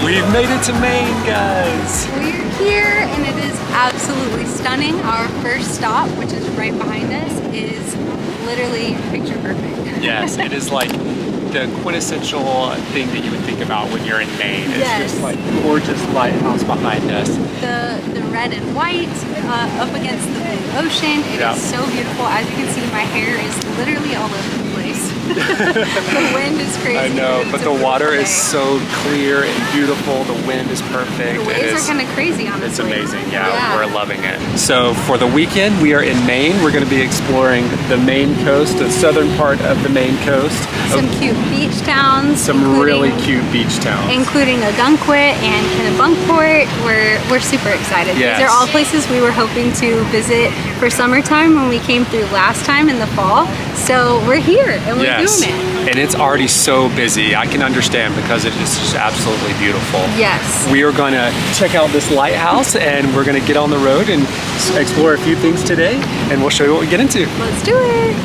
We've made it to Maine, guys. We're here and it is absolutely stunning. Our first stop, which is right behind us, is literally picture perfect. Yes, it is like the quintessential thing that you would think about when you're in Maine. It's just like gorgeous lighthouse behind us. The red and white up against the blue ocean. It is so beautiful. As you can see, my hair is literally all over the place. The wind is crazy. I know, but the water is so clear and beautiful. The wind is perfect. The waves are kind of crazy, honestly. It's amazing. Yeah, we're loving it. So for the weekend, we are in Maine. We're going to be exploring the Maine coast, the southern part of the Maine coast. Some cute beach towns. Some really cute beach towns. Including Ogunquit and Kennebunkport. We're super excited. Yes. These are all places we were hoping to visit for summertime when we came through last time in the fall. So we're here and we're doing it. And it's already so busy. I can understand because it is just absolutely beautiful. Yes. We are going to check out this lighthouse and we're going to get on the road and explore a few things today, and we'll show you what we get into. Let's do it.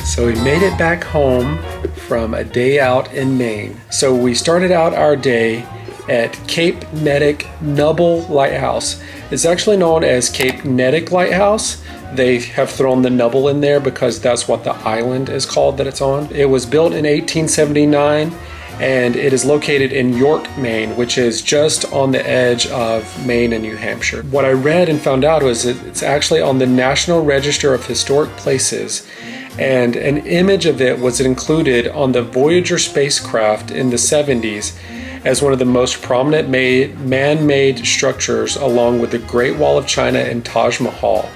So we made it back home from a day out in Maine. So we started out our day at Cape Nedick Nubble Lighthouse. It's actually known as Cape Nedick Lighthouse. They have thrown the Nubble in there because that's what the island is called that it's on. It was built in 1879 and it is located in York, Maine, which is just on the edge of Maine and New Hampshire. What I read and found out was that it's actually on the National Register of Historic Places, and an image of it was included on the Voyager spacecraft in the 70s as one of the most prominent man-made structures, along with the Great Wall of China and Taj Mahal.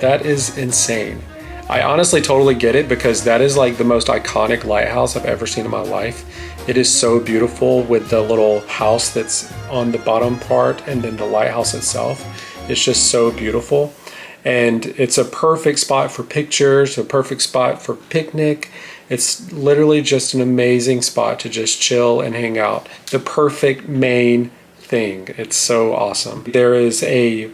That is insane. I honestly totally get it because that is like the most iconic lighthouse I've ever seen in my life. It is so beautiful with the little house that's on the bottom part and then the lighthouse itself. It's just so beautiful. And it's a perfect spot for pictures, a perfect spot for picnic. It's literally just an amazing spot to just chill and hang out. The perfect Maine thing. It's so awesome. There is a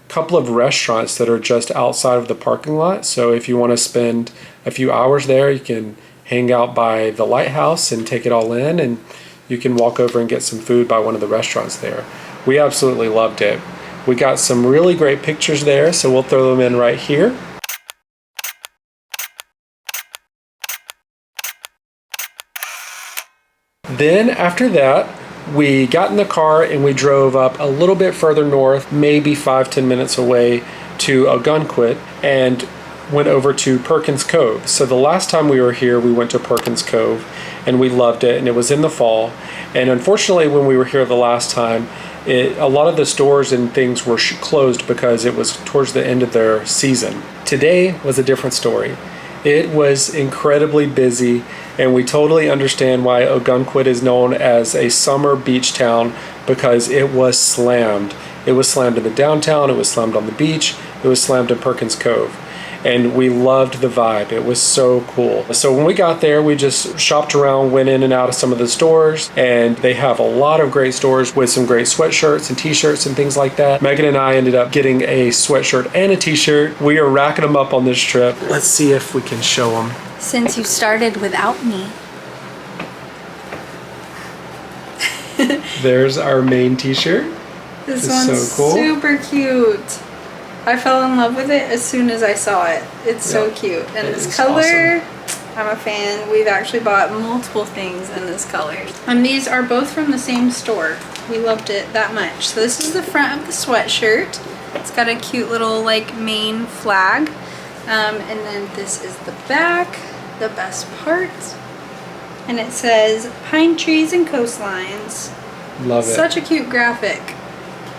couple of restaurants that are just outside of the parking lot. So if you want to spend a few hours there, you can hang out by the lighthouse and take it all in, and you can walk over and get some food by one of the restaurants there. We absolutely loved it. We got some really great pictures there, so we'll throw them in right here. Then after that, we got in the car and we drove up a little bit further north, maybe 5-10 minutes away to Ogunquit, and went over to Perkins Cove. So the last time we were here, we went to Perkins Cove and we loved it, and it was in the fall. And unfortunately, when we were here the last time, a lot of the stores and things were closed because it was towards the end of their season. Today was a different story. It was incredibly busy, and we totally understand why Ogunquit is known as a summer beach town, because it was slammed. It was slammed in the downtown, it was slammed on the beach, it was slammed in Perkins Cove. And we loved the vibe. It was so cool. So when we got there, we just shopped around, went in and out of some of the stores, and they have a lot of great stores with some great sweatshirts and t-shirts and things like that. Megan and I ended up getting a sweatshirt and a t-shirt. We are racking them up on this trip. Let's see if we can show them. Since you started without me. There's our Maine t-shirt. This one's so cool. Super cute. I fell in love with it as soon as I saw it. It's so cute. And this color, awesome. I'm a fan. We've actually bought multiple things in this color. And these are both from the same store. We loved it that much. So this is the front of the sweatshirt. It's got a cute little like Maine flag. And then this is the back, the best part. And it says pine trees and coastlines. Love it. Such a cute graphic.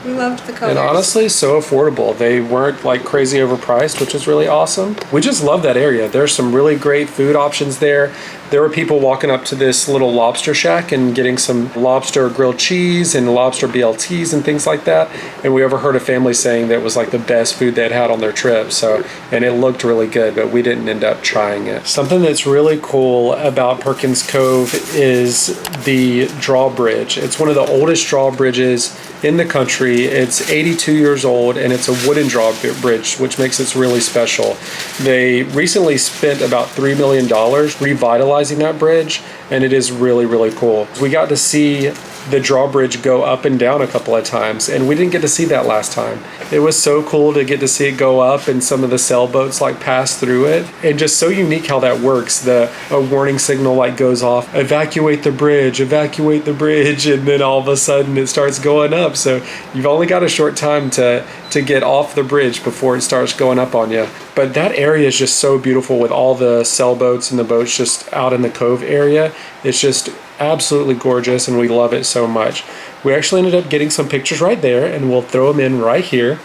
We loved the colors. And honestly, so affordable. They weren't like crazy overpriced, which is really awesome. We just love that area. There's some really great food options there. There were people walking up to this little lobster shack and getting some lobster grilled cheese and lobster BLTs and things like that. And we overheard a family saying that it was like the best food they'd had on their trip. So, and it looked really good, but we didn't end up trying it. Something that's really cool about Perkins Cove is the drawbridge. It's one of the oldest drawbridges in the country. It's 82 years old, and it's a wooden drawbridge, which makes it really special. They recently spent about $3 million revitalizing that bridge, and it is really, really cool. We got to see the drawbridge go up and down a couple of times, and we didn't get to see that last time. It was so cool to get to see it go up and some of the sailboats like pass through it, and just so unique how that works. A warning signal like goes off, evacuate the bridge, and then all of a sudden it starts going up. So you've only got a short time to get off the bridge before it starts going up on you. But that area is just so beautiful with all the sailboats and the boats just out in the cove area. It's just absolutely gorgeous, and we love it so much. We actually ended up getting some pictures right there, and we'll throw them in right here.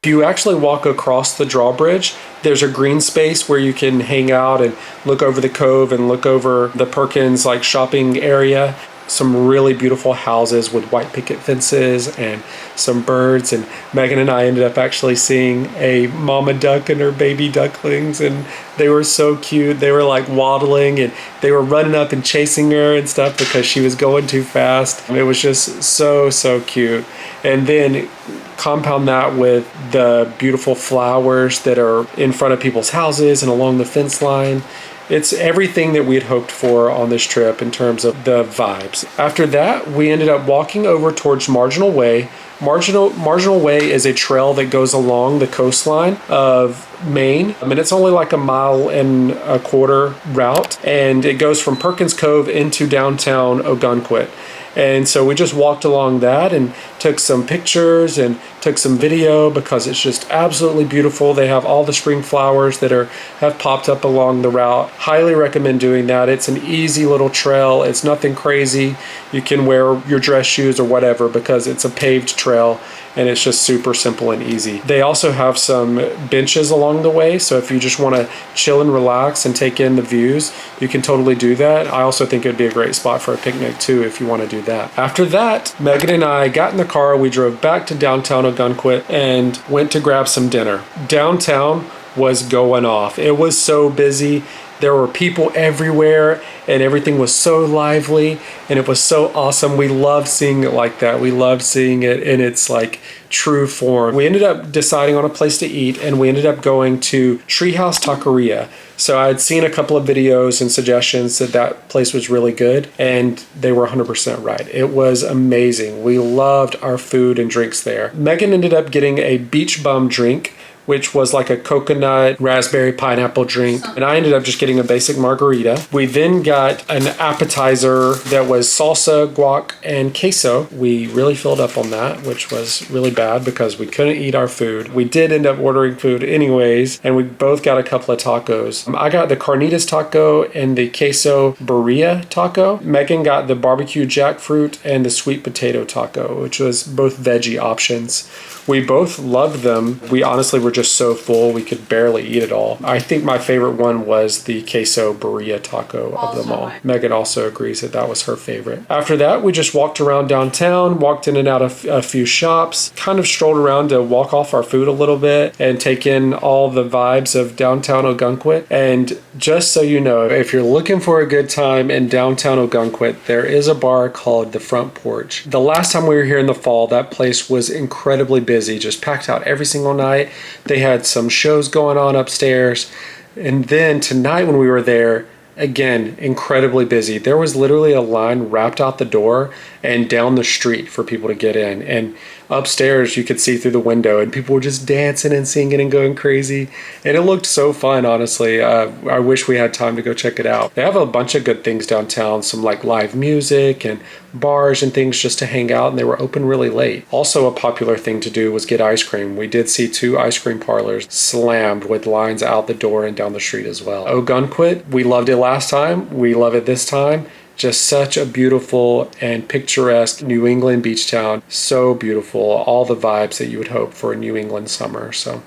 If you actually walk across the drawbridge, there's a green space where you can hang out and look over the cove and look over the Perkins like shopping area. Some really beautiful houses with white picket fences and some birds, and Megan and I ended up actually seeing a mama duck and her baby ducklings, and they were so cute. They were like waddling, and they were running up and chasing her and stuff because she was going too fast. It was just so cute. And then compound that with the beautiful flowers that are in front of people's houses and along the fence line. It's everything that we had hoped for on this trip in terms of the vibes. After that, we ended up walking over towards Marginal Way. Marginal Way is a trail that goes along the coastline of Maine. I mean, it's only like 1.25 miles route, and it goes from Perkins Cove into downtown Ogunquit. And so we just walked along that and took some pictures and took some video because it's just absolutely beautiful. They have all the spring flowers that have popped up along the route. Highly recommend doing that. It's an easy little trail. It's nothing crazy. You can wear your dress shoes or whatever because it's a paved trail, and it's just super simple and easy. They also have some benches along the way, so if you just want to chill and relax and take in the views, you can totally do that. I also think it'd be a great spot for a picnic too if you want to do do that. After that, Megan and I got in the car. We drove back to downtown Ogunquit and went to grab some dinner. Downtown was going off. It was so busy. There were people everywhere and everything was so lively and it was so awesome. We loved seeing it like that. We loved seeing it in its like true form. We ended up deciding on a place to eat and we ended up going to Treehouse Taqueria. So I had seen a couple of videos and suggestions that that place was really good and they were 100% right. It was amazing. We loved our food and drinks there. Megan ended up getting a beach bum drink, which was like a coconut, raspberry, pineapple drink. And I ended up just getting a basic margarita. We then got an appetizer that was salsa, guac, and queso. We really filled up on that, which was really bad because we couldn't eat our food. We did end up ordering food anyways, and we both got a couple of tacos. I got the carnitas taco and the queso birria taco. Megan got the barbecue jackfruit and the sweet potato taco, which was both veggie options. We both loved them. We honestly were just so full we could barely eat it all. I think my favorite one was the queso birria taco of them all. Megan also agrees that that was her favorite. After that, we just walked around downtown, walked in and out of a few shops, kind of strolled around to walk off our food a little bit and take in all the vibes of downtown Ogunquit. And just so you know, if you're looking for a good time in downtown Ogunquit, there is a bar called The Front Porch. The last time we were here in the fall, that place was incredibly busy, just packed out every single night. They had some shows going on upstairs. And then tonight when we were there, again, incredibly busy. There was literally a line wrapped out the door and down the street for people to get in. And upstairs you could see through the window and people were just dancing and singing and going crazy. And it looked so fun, honestly. I wish we had time to go check it out. They have a bunch of good things downtown, some like live music and bars and things just to hang out, and they were open really late. Also a popular thing to do was get ice cream. We did see 2 ice cream parlors slammed with lines out the door and down the street as well. Ogunquit, we loved it last time. We love it this time. Just such a beautiful and picturesque New England beach town. So beautiful. All the vibes that you would hope for a New England summer. So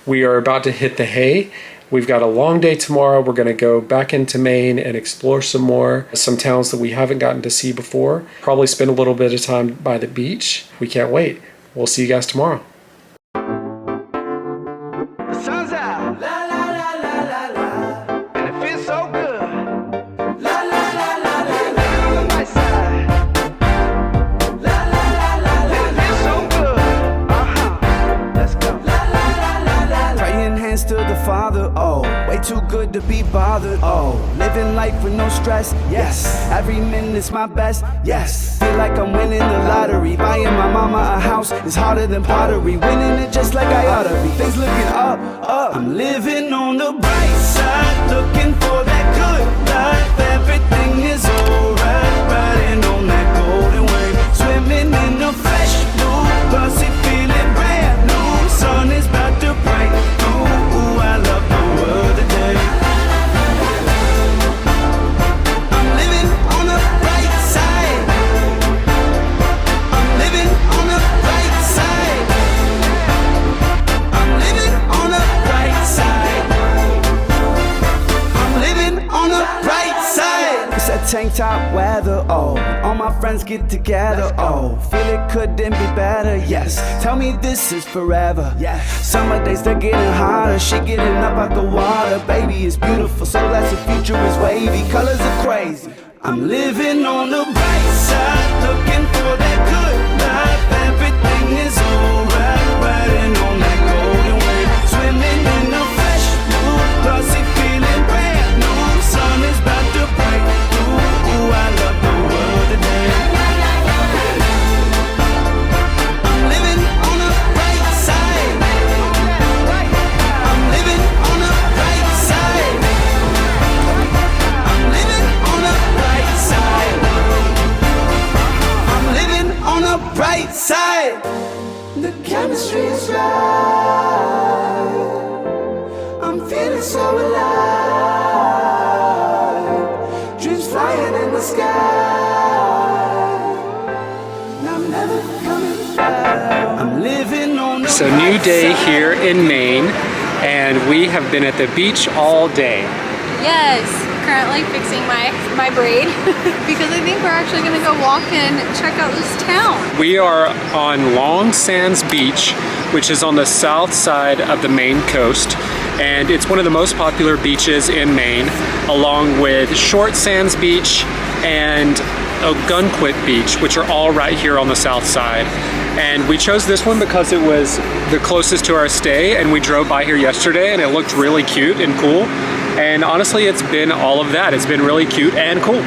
we are about to hit the hay. We've got a long day tomorrow. We're going to go back into Maine and explore some towns that we haven't gotten to see before. Probably spend a little bit of time by the beach. We can't wait. We'll see you guys tomorrow. The sun's out. La la la la la la. And it feels so good. La la la la la la. On the right side. La la la la la. And it feels so good. Let's go. La la la la la. Praying hands to the Father. Oh, way too good to be bothered. Oh, living life with no stress. Yes, every minute's my best. Yes, feel like I'm winning the lottery. Buying my mama a house is harder than pottery. Winning it just like I ought to be. Things looking up, up. I'm living on the bright side, looking for that good life. Everything is alright, riding on that golden wave, swimming in the fresh blue, pussy feeling brand new. Sun is about to break through. Ooh, I love the world today. I'm living on the bright side. I'm living on the bright side. I'm living on the bright side. I'm living on the bright side. It's that tank top weather, oh. All my friends get together, oh. Feel it couldn't be better, yes. Tell me this is forever, yeah. Summer days they're getting hotter. She getting up out the water. Baby is beautiful, so that's the future is wavy. Colors are crazy. I'm living on the bright side, looking for that good life. Everything is alright, riding on that golden wave, swimming in the fresh blue, pussy feeling brand new. Sun is about to break through. Ooh, I love the world today. I'm living on the bright side. I'm living on the bright side. I'm living on the bright side. I'm living on the bright side. The chemistry is right. I'm feeling so alive. Dreams flying in the sky. And I'm never coming back. I'm living on the So new day here in Maine, and we have been at the beach all day. Yes. currently fixing my braid because I think we're actually gonna go walk and check out this town. We are on Long Sands Beach, which is on the south side of the Maine coast. And it's one of the most popular beaches in Maine, along with Short Sands Beach and Ogunquit Beach, which are all right here on the south side. And we chose this one because it was the closest to our stay, and we drove by here yesterday and it looked really cute and cool. And honestly, it's been all of that. It's been really cute and cool.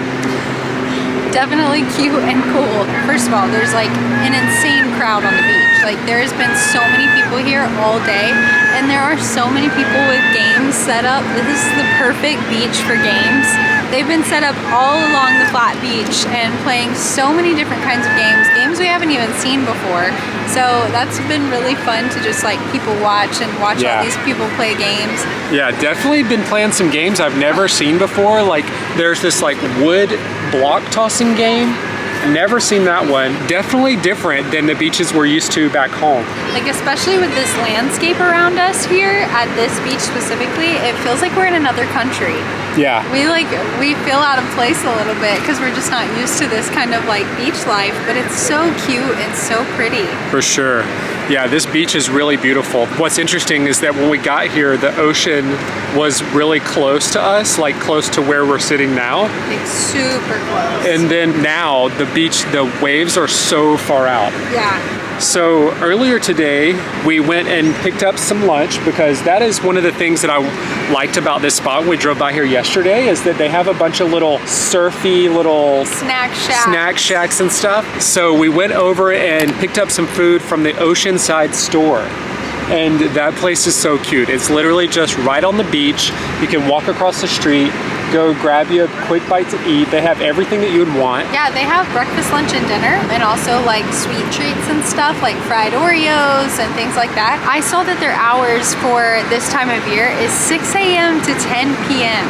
Definitely cute and cool. First of all, there's like an insane crowd on the beach. Like there's been so many people here all day, and there are so many people with games set up. This is the perfect beach for games. They've been set up all along the flat beach and playing so many different kinds of games we haven't even seen before. So that's been really fun to just like people watch all these people play games. Yeah, definitely been playing some games I've never seen before. Like there's this like wood block tossing game. Never seen that one. Definitely different than the beaches we're used to back home. Like especially with this landscape around us here at this beach specifically, it feels like we're in another country. Yeah. We feel out of place a little bit because we're just not used to this kind of like beach life, but it's so cute and so pretty. For sure. Yeah, this beach is really beautiful. What's interesting is that when we got here, the ocean was really close to us, like close to where we're sitting now. Like super close. And then now the beach, the waves are so far out. Yeah. So earlier today, we went and picked up some lunch because that is one of the things that I liked about this spot when we drove by here yesterday is that they have a bunch of little surfy little snack shacks and stuff. So we went over and picked up some food from the Oceanside store. And that place is so cute. It's literally just right on the beach. You can walk across the street, go grab you a quick bite to eat. They have everything that you would want. Yeah, they have breakfast, lunch, and dinner, and also like sweet treats and stuff like fried Oreos and things like that. I saw that their hours for this time of year is 6 a.m. to 10 p.m.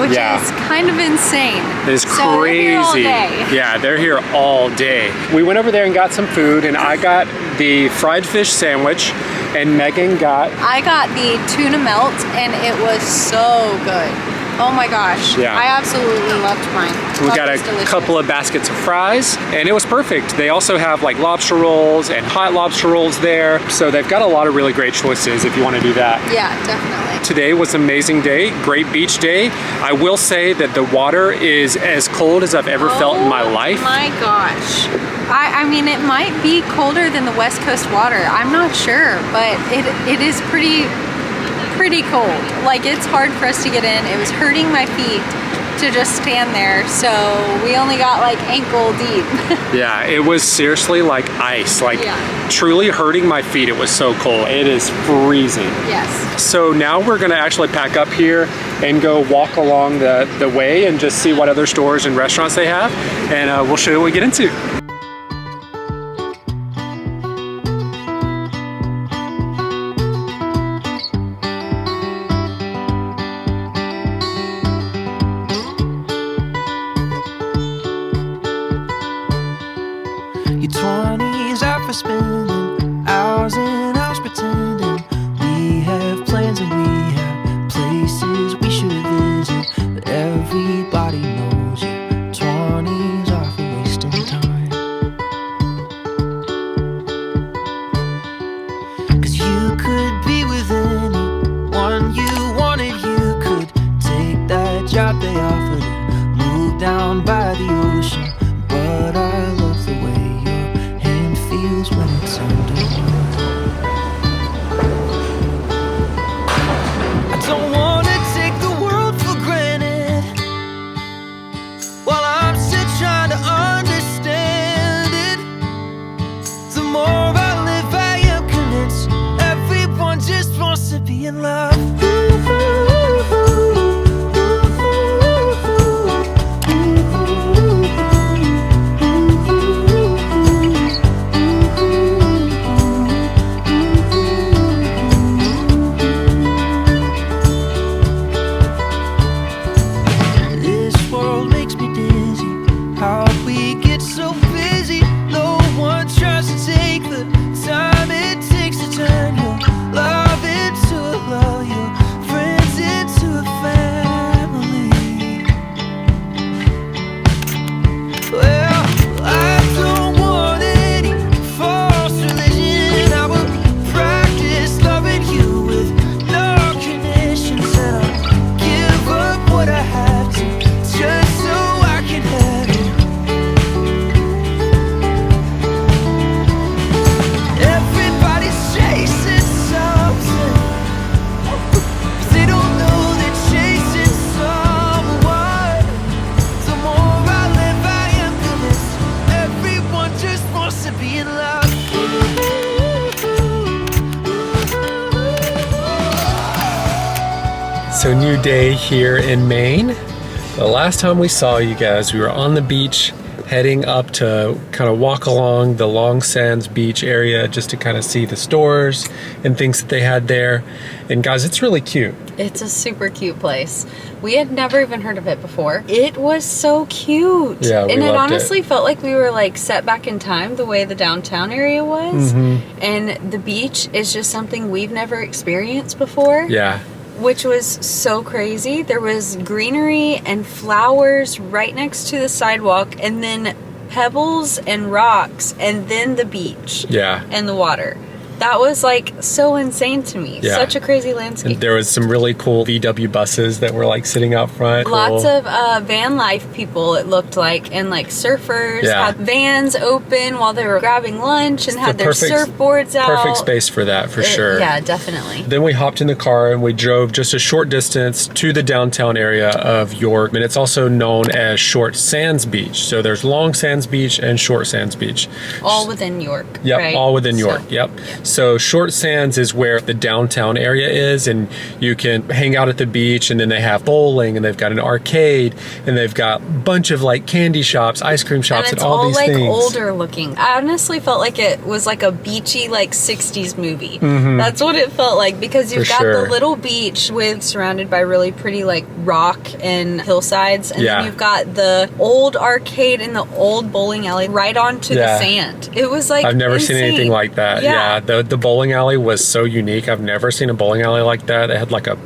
which is kind of insane. It's so crazy. They're here all day. Yeah, they're here all day. We went over there and got some food, and I got the fried fish sandwich, and Megan I got the tuna melt, and it was so good. Oh my gosh. Yeah. I absolutely loved mine. We got a couple of baskets of fries, and it was perfect. They also have like lobster rolls and hot lobster rolls there. So they've got a lot of really great choices if you want to do that. Yeah, definitely. Today was an amazing day, great beach day. I will say that the water is as cold as I've ever felt in my life. Oh my gosh. I mean, it might be colder than the West Coast water. I'm not sure, but it is pretty cold. Like, it's hard for us to get in. It was hurting my feet to just stand there, so we only got like ankle deep. Yeah, it was seriously like ice, like truly hurting my feet. It was so cold. It is freezing. Yes. So now we're gonna actually pack up here and go walk along the way and just see what other stores and restaurants they have, and we'll show you what we get into. Your 20s are for spending hours and hours pretending we have plans and we have places we should visit, but everybody knows your 20s are for wasting time. 'Cause you could be with anyone you wanted, you could take that job they offered and move down by the ocean, but I love the way when it's underwater. I don't wanna take the world for granted while I'm still trying to understand it. The more I live, I am convinced everyone just wants to be in love. So new day here in Maine. The last time we saw you guys, we were on the beach heading up to kind of walk along the long Sands Beach area just to kind of see the stores and things that they had there. And guys, it's really cute. It's a super cute place. We had never even heard of it before. It was so cute. Yeah, we and it loved honestly felt like we were like set back in time the way the downtown area was. And the beach is just something we've never experienced before. Yeah. Which was so crazy. There was greenery and flowers right next to the sidewalk, and then pebbles and rocks, and then the beach. Yeah. And the water. That was like so insane to me. Yeah. Such a crazy landscape. And there was some really cool VW buses that were like sitting out front. Lots of van life people, it looked like, and like surfers had vans open while they were grabbing lunch and had their surfboards out. Perfect space for that, for sure. Yeah, definitely. Then we hopped in the car and we drove just a short distance to the downtown area of York. And it's also known as Short Sands Beach. So there's Long Sands Beach and Short Sands Beach. All within York, Yep, right? all within York, yep. So Short Sands is where the downtown area is, and you can hang out at the beach, and then they have bowling, and they've got an arcade, and they've got a bunch of like candy shops, ice cream shops, and all these things. And it's all like older looking. I honestly felt like it was like a beachy like 60s movie. That's what it felt like, because you've got the little beach with surrounded by really pretty like rock and hillsides, and then you've got the old arcade and the old bowling alley right onto the sand. It was like I've never insane. seen anything like that. Yeah, the bowling alley was so unique. I've never seen a bowling alley like that. They had like a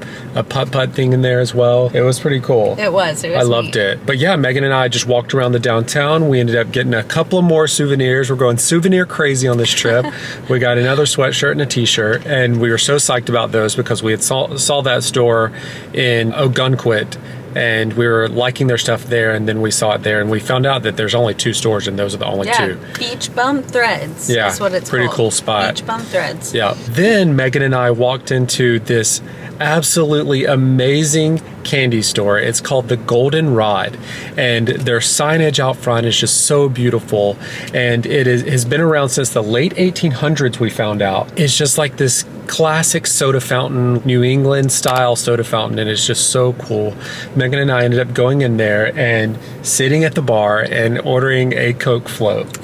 putt-putt thing in there as well. It was pretty cool. It was I loved it. But yeah, Megan and I just walked around the downtown. We ended up getting a couple of more souvenirs. We're going souvenir crazy on this trip. We got another sweatshirt and a t-shirt, and we were so psyched about those because we had saw that store in Ogunquit, and we were liking their stuff there, and then we saw it there, and we found out that there's only 2 stores, and those are the only 2. Beach Bum Threads. Yeah, That's what it's pretty called. cool spot. Beach Bum Threads. Yeah. Then Megan and I walked into this absolutely amazing candy store. It's called the Golden Rod, and their signage out front is just so beautiful, and it has been around since the late 1800s. We found out it's just like this classic soda fountain, New England style soda fountain, and it's just so cool. Megan and I ended up going in there and sitting at the bar and ordering a Coke float.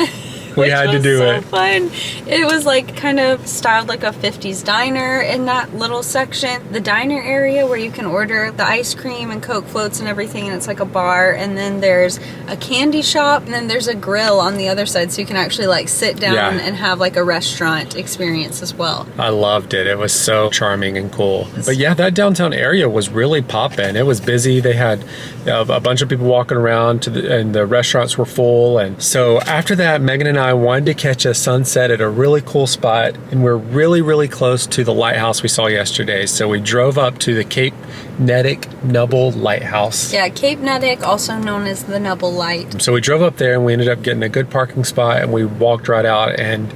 We had to do it. Fun. It was like kind of styled like a 50s diner in that little section. The diner area where you can order the ice cream and Coke floats and everything, and it's like a bar, and then there's a candy shop, and then there's a grill on the other side, so you can actually like sit down and have like a restaurant experience as well. I loved it. It was so charming and cool. But yeah, that downtown area was really popping. It was busy. They had a bunch of people walking around and the restaurants were full. And so after that, Megan and I wanted to catch a sunset at a really cool spot, and we're really, really close to the lighthouse we saw yesterday. So we drove up to the Cape Nedick Nubble Lighthouse. Yeah, Cape Nedick, also known as the Nubble Light. So we drove up there and we ended up getting a good parking spot, and we walked right out, and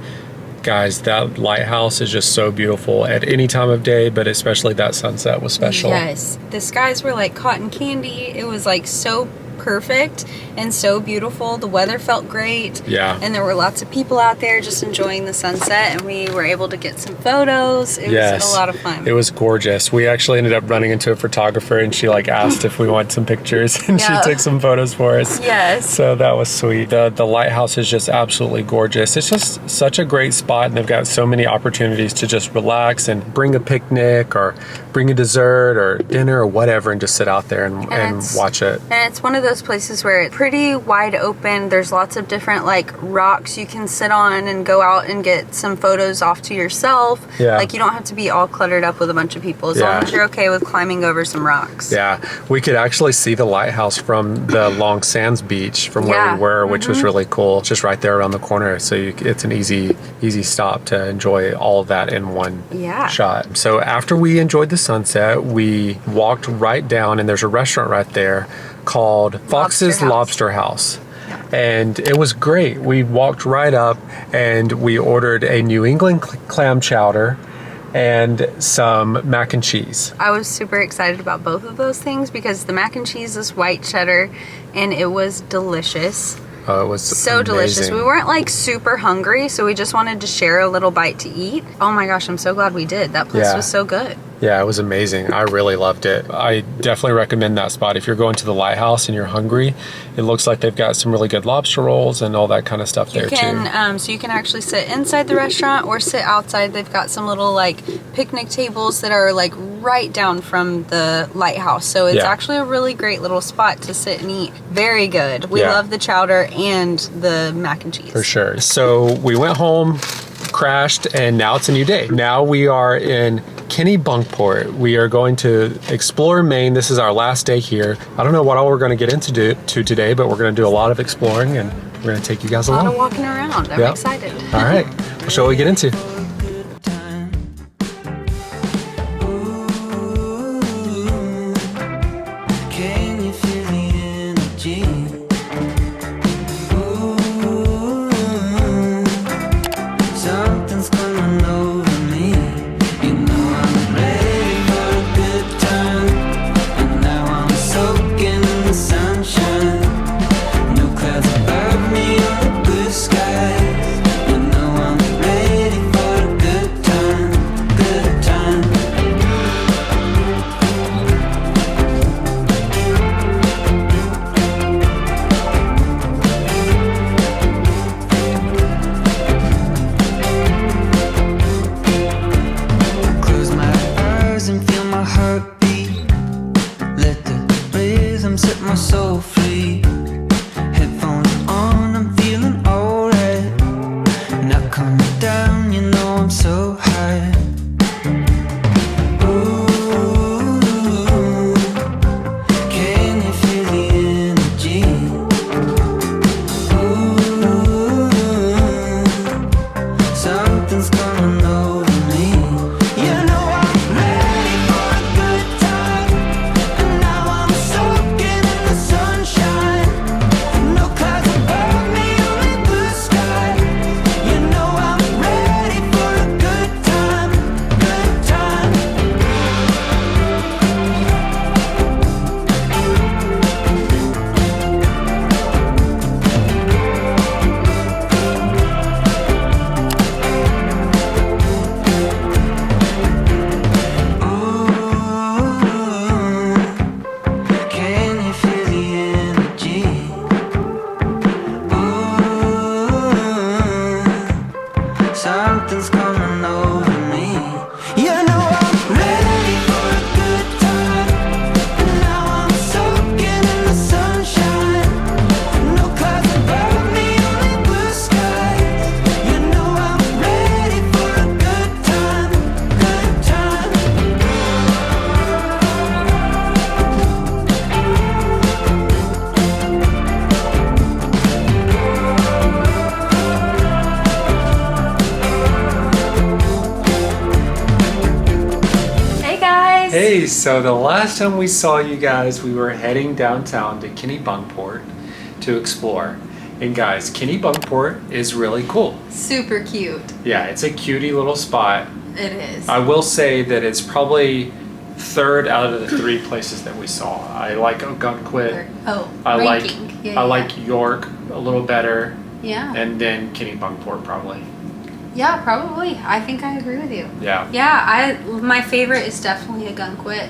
guys, that lighthouse is just so beautiful at any time of day, but especially that sunset was special. Yes, the skies were like cotton candy. It was like so perfect and so beautiful. The weather felt great. Yeah. And there were lots of people out there just enjoying the sunset, and we were able to get some photos. It was a lot of fun. It was gorgeous. We actually ended up running into a photographer, and she like asked if we want some pictures, and she took some photos for us. Yes. So that was sweet. The lighthouse is just absolutely gorgeous. It's just such a great spot, and they've got so many opportunities to just relax and bring a picnic or bring a dessert or dinner or whatever, and just sit out there and watch it. And it's one of those places where it's pretty wide open. There's lots of different like rocks you can sit on and go out and get some photos off to yourself. Yeah. Like you don't have to be all cluttered up with a bunch of people as long as you're okay with climbing over some rocks. Yeah, we could actually see the lighthouse from the Long Sands Beach from where we were, which was really cool. Just right there around the corner, so it's an easy stop to enjoy all of that in one shot. So after we enjoyed the sunset, we walked right down, and there's a restaurant right there called Fox's Lobster House. And it was great. We walked right up and we ordered a New England clam chowder and some mac and cheese. I was super excited about both of those things because the mac and cheese is white cheddar and it was delicious. Oh, it was so delicious. We weren't like super hungry, so we just wanted to share a little bite to eat. Oh my gosh, I'm so glad we did. That place was so good. Yeah, it was amazing. I really loved it. I definitely recommend that spot. If you're going to the lighthouse and you're hungry, it looks like they've got some really good lobster rolls and all that kind of stuff there too. So you can actually sit inside the restaurant or sit outside. They've got some little like picnic tables that are like right down from the lighthouse. So it's actually a really great little spot to sit and eat. Very good. We love the chowder and the mac and cheese. For sure. So we went home, crashed, and now it's a new day. Now we are in Kennebunkport. We are going to explore Maine. This is our last day here. I don't know what all we're going to get into today, but we're going to do a lot of exploring and we're going to take you guys along. A lot of walking around. I'm excited. All right. What shall we get into? Hey, so the last time we saw you guys, we were heading downtown to Kennebunkport to explore. And guys, Kennebunkport is really cool. Super cute. Yeah, it's a cutie little spot. It is. I will say that it's probably third out of the 3 places that we saw. I like Ogunquit. I like York a little better. Yeah. And then Kennebunkport probably. Yeah, probably. I think I agree with you. Yeah. Yeah, my favorite is definitely Ogunquit.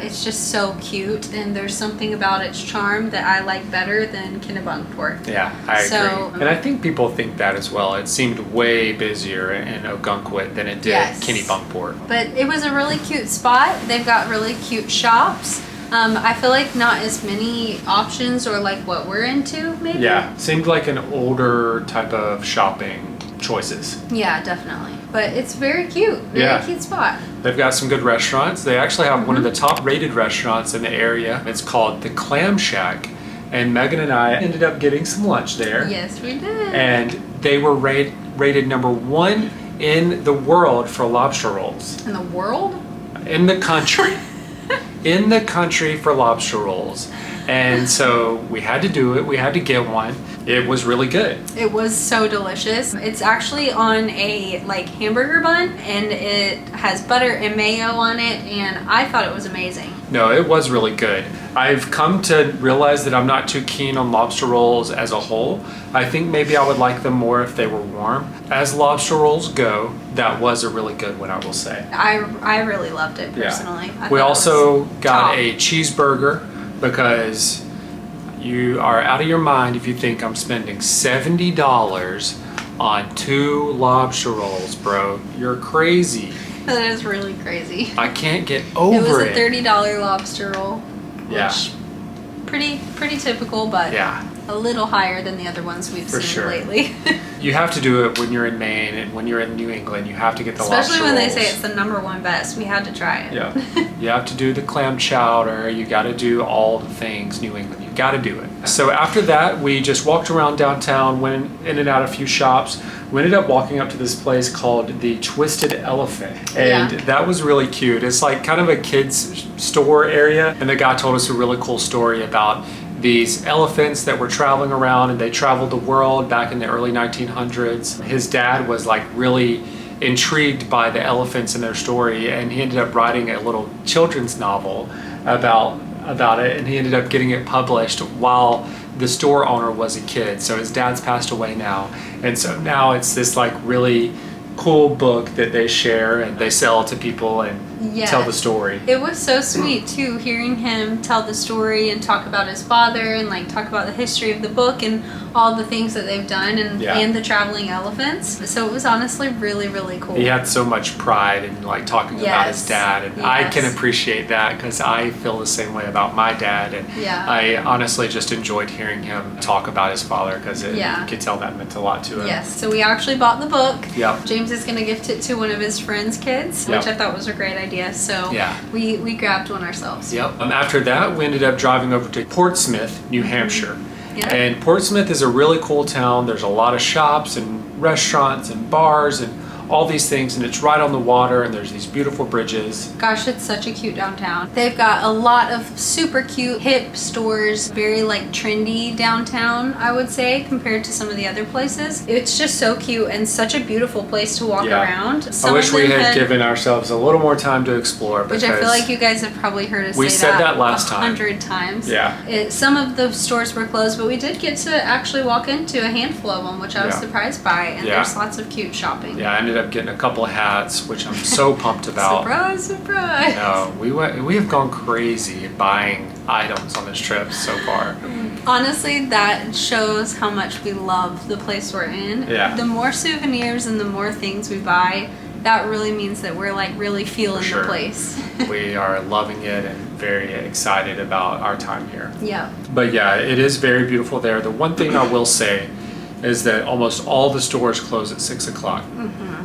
It's just so cute, and there's something about its charm that I like better than Kennebunkport. Yeah, I agree. And I think people think that as well. It seemed way busier in Ogunquit than it did Kennebunkport. But it was a really cute spot. They've got really cute shops. I feel like not as many options or like what we're into, maybe. Yeah, seemed like an older type of shopping choices. Yeah, definitely. But it's very cute. Very cute spot. They've got some good restaurants. They actually have one of the top rated restaurants in the area. It's called the Clam Shack. And Megan and I ended up getting some lunch there. Yes, we did. And they were rated #1 in the world for lobster rolls. In the world? In the country. In the country for lobster rolls. And so we had to do it. We had to get one. It was really good. It was so delicious. It's actually on a like hamburger bun, and it has butter and mayo on it, and I thought it was amazing. No, it was really good. I've come to realize that I'm not too keen on lobster rolls as a whole. I think maybe I would like them more if they were warm. As lobster rolls go, that was a really good one, I will say. I really loved it personally. Yeah. We also got a cheeseburger because you are out of your mind if you think I'm spending $70 on 2 lobster rolls, bro. You're crazy. That is really crazy. I can't get over it. It was a $30 lobster roll. Yeah. Which, pretty typical, but yeah, a little higher than the other ones we've seen lately. You have to do it when you're in Maine, and when you're in New England, you have to get the Especially lobster when rolls. they say it's the #1 best. We had to try it. Yeah. You have to do the clam chowder. You got to do all the things New England. You got to do it. So after that, we just walked around downtown, went in and out a few shops. We ended up walking up to this place called the Twisted Elephant, and that was really cute. It's like kind of a kids store area, and the guy told us a really cool story about these elephants that were traveling around, and they traveled the world back in the early 1900s. His dad was like really intrigued by the elephants and their story, and he ended up writing a little children's novel about it, and he ended up getting it published while the store owner was a kid. So his dad's passed away now, and so now it's this like really cool book that they share and they sell to people and tell the story. It was so sweet too, hearing him tell the story and talk about his father and like talk about the history of the book and all the things that they've done and the traveling elephants. So it was honestly really, really cool. He had so much pride in like talking about his dad, and I can appreciate that because I feel the same way about my dad, and I honestly just enjoyed hearing him talk about his father because you could tell that meant a lot to him. Yes, so we actually bought the book. Yep. James is going to gift it to one of his friends' kids, which I thought was a great idea. So we grabbed one ourselves. Yep. After that, we ended up driving over to Portsmouth, New Hampshire. And Portsmouth is a really cool town. There's a lot of shops and restaurants and bars and all these things, and it's right on the water, and there's these beautiful bridges. Gosh, it's such a cute downtown. They've got a lot of super cute hip stores, very like trendy downtown, I would say, compared to some of the other places. It's just so cute and such a beautiful place to walk around. I wish we had given ourselves a little more time to explore, which I feel like you guys have probably heard us say said that last time 100 times. Yeah. Some of the stores were closed, but we did get to actually walk into a handful of them, which I was surprised by, and there's lots of cute shopping. Yeah, I ended up getting a couple of hats, which I'm so pumped about. Surprise, surprise. No, we have gone crazy buying items on this trip so far. Honestly, that shows how much we love the place we're in. Yeah. The more souvenirs and the more things we buy, that really means that we're like really feeling the place. We are loving it and very excited about our time here. Yeah. But yeah, it is very beautiful there. The one thing I will say is that almost all the stores close at 6 o'clock,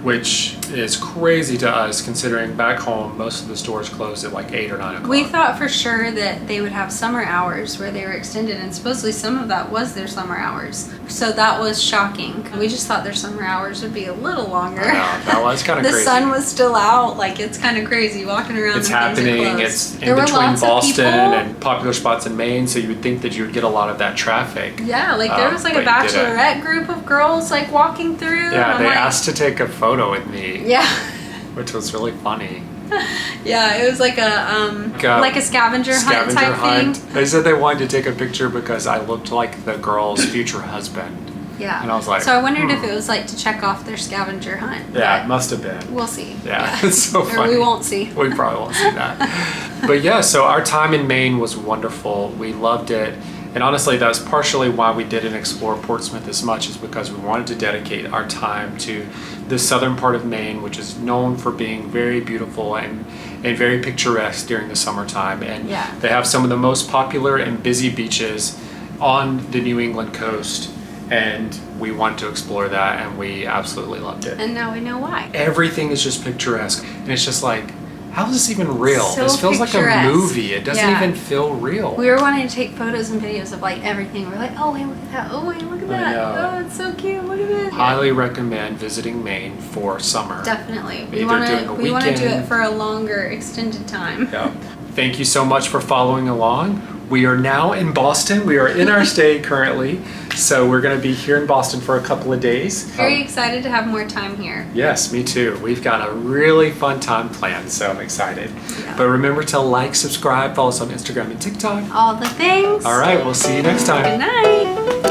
which is crazy to us considering back home most of the stores close at like 8 or 9 o'clock. We thought for sure that they would have summer hours where they were extended, and supposedly some of that was their summer hours. So that was shocking. We just thought their summer hours would be a little longer. I know, that was kind of the crazy. The sun was still out. Like, it's kind of crazy walking around. It's happening. It's in between Boston and popular spots in Maine, so you would think that you would get a lot of that traffic. Yeah, like there was like a bachelorette group of girls like walking through. Yeah, they asked to take a photo with me. Yeah. Which was really funny. Yeah, it was like a scavenger hunt type thing. They said they wanted to take a picture because I looked like the girl's future husband. Yeah. And I was like, so I wondered if it was like to check off their scavenger hunt. Yeah, it must have been. We'll see. Yeah, it's so funny. Or we won't see. We probably won't see that. But yeah, so our time in Maine was wonderful. We loved it. And honestly, that's partially why we didn't explore Portsmouth as much, is because we wanted to dedicate our time to the southern part of Maine, which is known for being very beautiful and very picturesque during the summertime. And they have some of the most popular and busy beaches on the New England coast. And we wanted to explore that, and we absolutely loved it. And now we know why. Everything is just picturesque. And it's just like, how is this even real? So this feels like a movie. It doesn't even feel real. We were wanting to take photos and videos of like everything. We're like, oh wait, look at that. Oh wait, look at that. Oh, it's so cute. Look at that. Highly recommend visiting Maine for summer. Definitely. We want to do it for a longer extended time. Yeah. thank you so much for following along. We are now in Boston. We are in our stay currently. So we're going to be here in Boston for a couple of days. Very excited to have more time here. Yes, me too. We've got a really fun time planned, so I'm excited. Yeah. But remember to like, subscribe, follow us on Instagram and TikTok. All the things. All right, we'll see you next time. Good night.